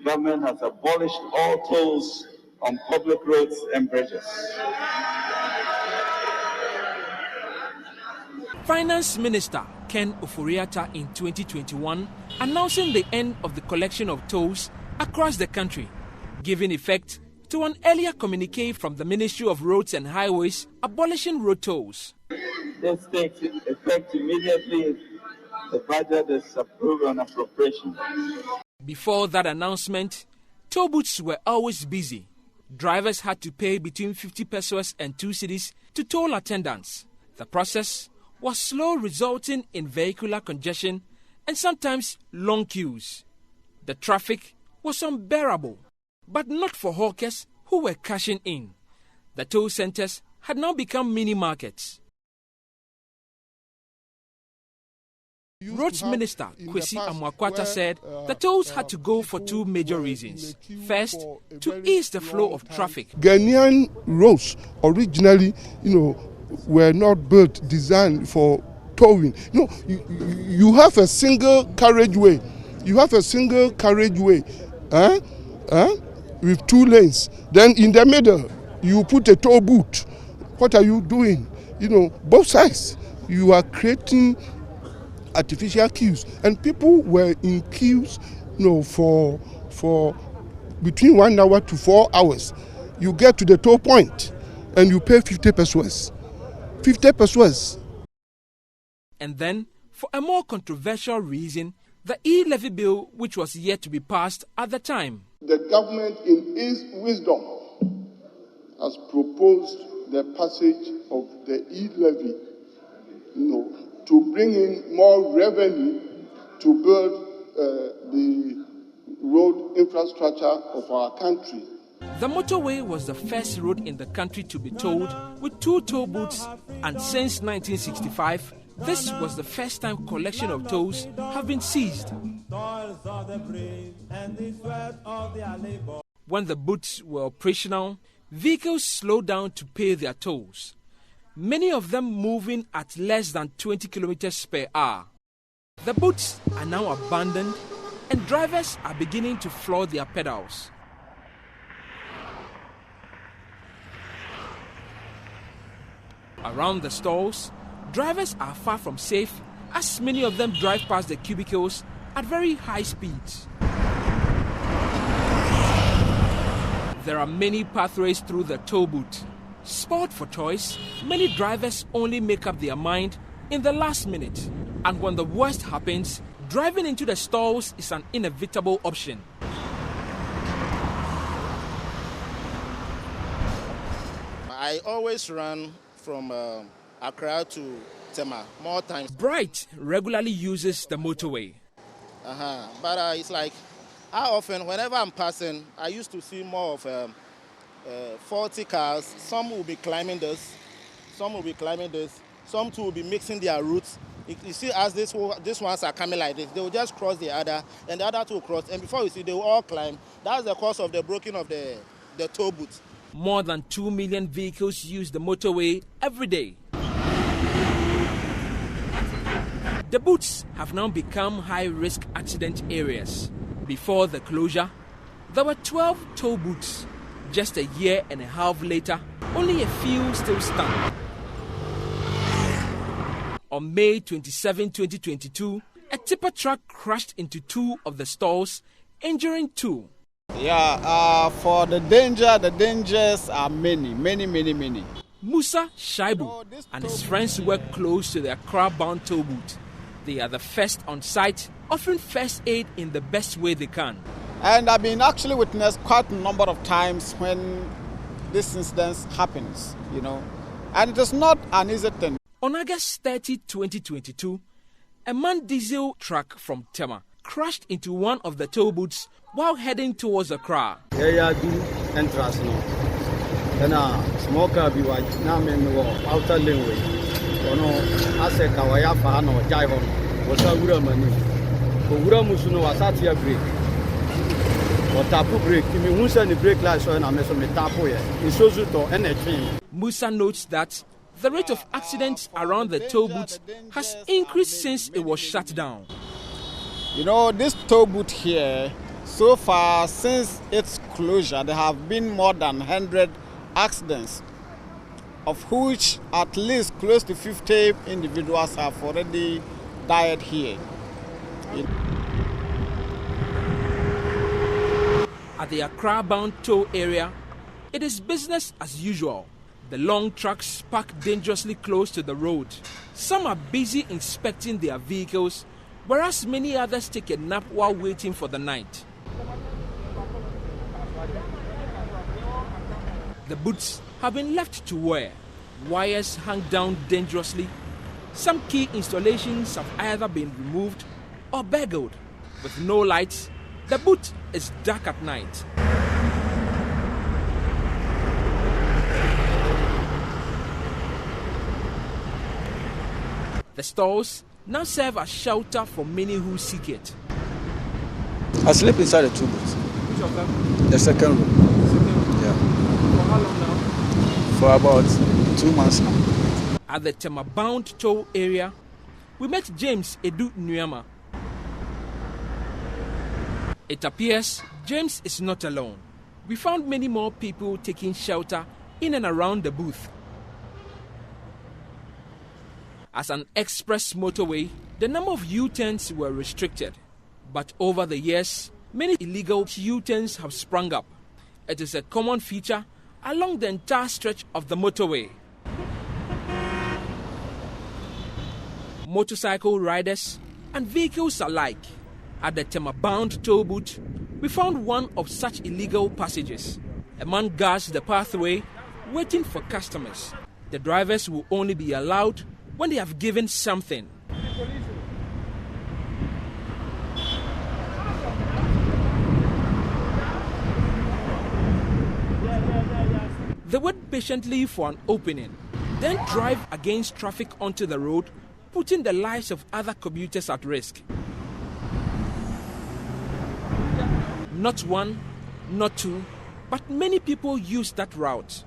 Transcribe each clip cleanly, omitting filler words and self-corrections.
government has abolished all tolls on public roads and bridges. Finance Minister Ken Ofori-Atta in 2021 announcing the end of the collection of tolls across the country, giving effect to an earlier communique from the Ministry of Roads and Highways abolishing road tolls. This takes effect immediately if the budget is approved on appropriation. Before that announcement, toll booths were always busy. Drivers had to pay between 50 pesos and 2 cedis to toll attendants. The process was slow, resulting in vehicular congestion and sometimes long queues. The traffic was unbearable, but not for hawkers who were cashing in. The toll centers had now become mini markets. Roads Minister Kwesi Amwakwata said the tolls had to go for 2 major reasons. First, to ease the flow of traffic. Ghanaian roads originally, were not designed for towing. You have a single carriageway. With 2 lanes. Then in the middle, you put a toll booth. What are you doing? Both sides. You are creating artificial queues, and people were in queues, for between 1 hour to 4 hours. You get to the toll point, and you pay 50 pesos. 50 pesos. And then, for a more controversial reason, the e-levy bill, which was yet to be passed at the time. The government, in its wisdom, has proposed the passage of the e-levy, to bring in more revenue to build the road infrastructure of our country. The motorway was the first road in the country to be tolled with 2 toll booths, and since 1965, this was the first time collection of tolls have been seized. When the booths were operational, vehicles slowed down to pay their tolls, many of them moving at less than 20 kilometers per hour. The booths are now abandoned and drivers are beginning to floor their pedals. Around the stalls, drivers are far from safe as many of them drive past the cubicles at very high speeds. There are many pathways through the toll booth. Sport for choice, many drivers only make up their mind in the last minute. And when the worst happens, driving into the stalls is an inevitable option. I always run from Accra to Tema more times. Bright regularly uses the motorway. But it's like, how often, whenever I'm passing, I used to see more of 40 cars. Some will be climbing this, some will be climbing this, some too will be mixing their routes. You see, as these ones are coming like this, they will just cross the other, and the other two will cross. And before you see, they will all climb. That's the cause of the breaking of the toll booth. More than 2 million vehicles use the motorway every day. The booths have now become high-risk accident areas. Before the closure, there were 12 toll booths. Just a year and a half later, only a few still stand. On May 27, 2022, a tipper truck crashed into 2 of the stalls, injuring 2. For the dangers are many. Musa Shaibu and his friends work close to the Accra-bound toll booth. They are the first on site, offering first aid in the best way they can. And I've been actually witnessed quite a number of times when this incident happens, and it is not an easy thing. On August 30, 2022, a man diesel truck from Tema crashed into one of the toll booths while heading towards Accra. Small car be white, now men outer laneway. Aseka Wayafa no Jaivon was a Uramani. Uramusuno was at your break. Or tapu break, you mean Musa and the brake lights on a mess of tapu in Sozuto and a train. Musa notes that the rate of accidents around the toll booth has increased since it was shut down. This toll booth here So far, since its closure, there have been more than 100 accidents, of which at least close to 50 individuals have already died here. At the Accra-bound toll area, it is business as usual. The long trucks park dangerously close to the road. Some are busy inspecting their vehicles, whereas many others take a nap while waiting for the night. The boots have been left to wear. Wires hang down dangerously. Some key installations have either been removed or beguiled. With no lights, the boot is dark at night. The stalls now serve as shelter for many who seek it. I sleep inside the Tollbooths. Which of them? The second room. Yeah. For how long now? For about 2 months now. At the Tema-bound toll area, we met James Edu Nuyama. It appears James is not alone. We found many more people taking shelter in and around the booth. As an express motorway, the number of U-turns were restricted. But over the years, many illegal U-turns have sprung up. It is a common feature along the entire stretch of the motorway. Motorcycle riders and vehicles alike. At the Tema-bound toll booth, we found one of such illegal passages. A man guards the pathway, waiting for customers. The drivers will only be allowed when they have given something. They wait patiently for an opening, then drive against traffic onto the road, putting the lives of other commuters at risk. Not one, not two, but many people use that route.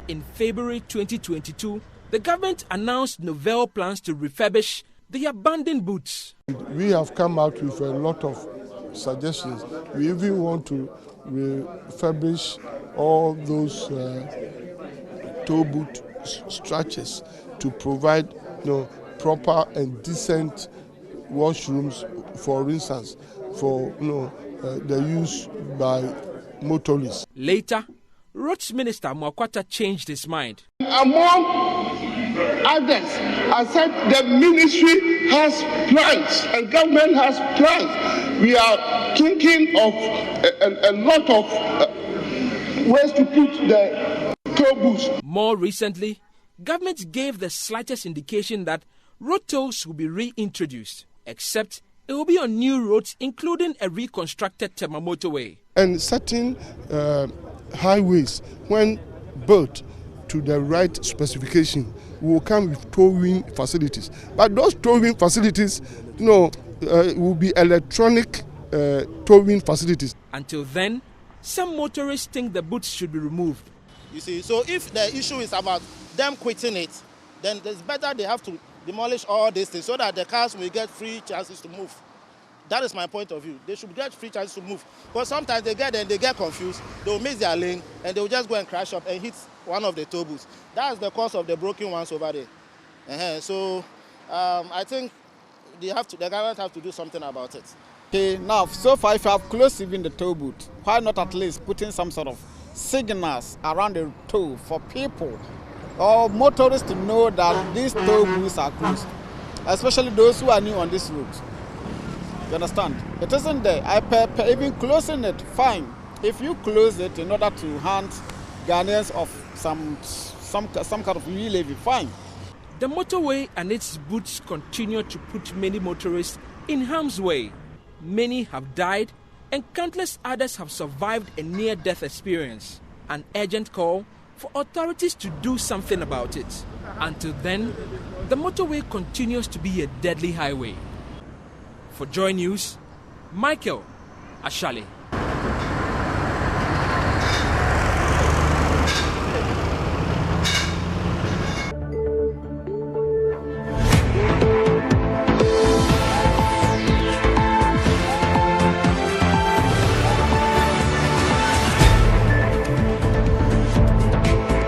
In February 2022, the government announced novel plans to refurbish the abandoned booths. We have come out with a lot of suggestions. We even want to refurbish all those toll booth structures to provide proper and decent washrooms, for instance, for the use by motorists. Later, Roads Minister Mwakwata changed his mind. Among others, I said the ministry has plans and government has plans. We are thinking of a lot of ways to put the toll booths. More recently, government gave the slightest indication that road tolls will be reintroduced, except it will be on new roads, including a reconstructed Tema motorway. And certain highways, when built to the right specification, will come with towing facilities. But those towing facilities, will be electronic towing facilities. Until then, some motorists think the booths should be removed. You see, so if the issue is about them quitting it, then it's better they have to demolish all these things so that the cars will get free chances to move. That is my point of view. They should get free chances to move. Because sometimes they get confused, they'll miss their lane, and they'll just go and crash up and hit one of the toll booths. That's the cause of the broken ones over there. So I think the government have to do something about it. Okay, now, so far, if you have closed even the toll booth, why not at least putting some sort of signals around the toll for people or motorists to know that these toll booths are closed, especially those who are new on this route. You understand? It isn't there. Even closing it, fine. If you close it in order to hand Ghanaians of some kind of levy, fine. The motorway and its booths continue to put many motorists in harm's way. Many have died, and countless others have survived a near-death experience. An urgent call for authorities to do something about it. Until then, the motorway continues to be a deadly highway. For Joy News, Michael Ashale.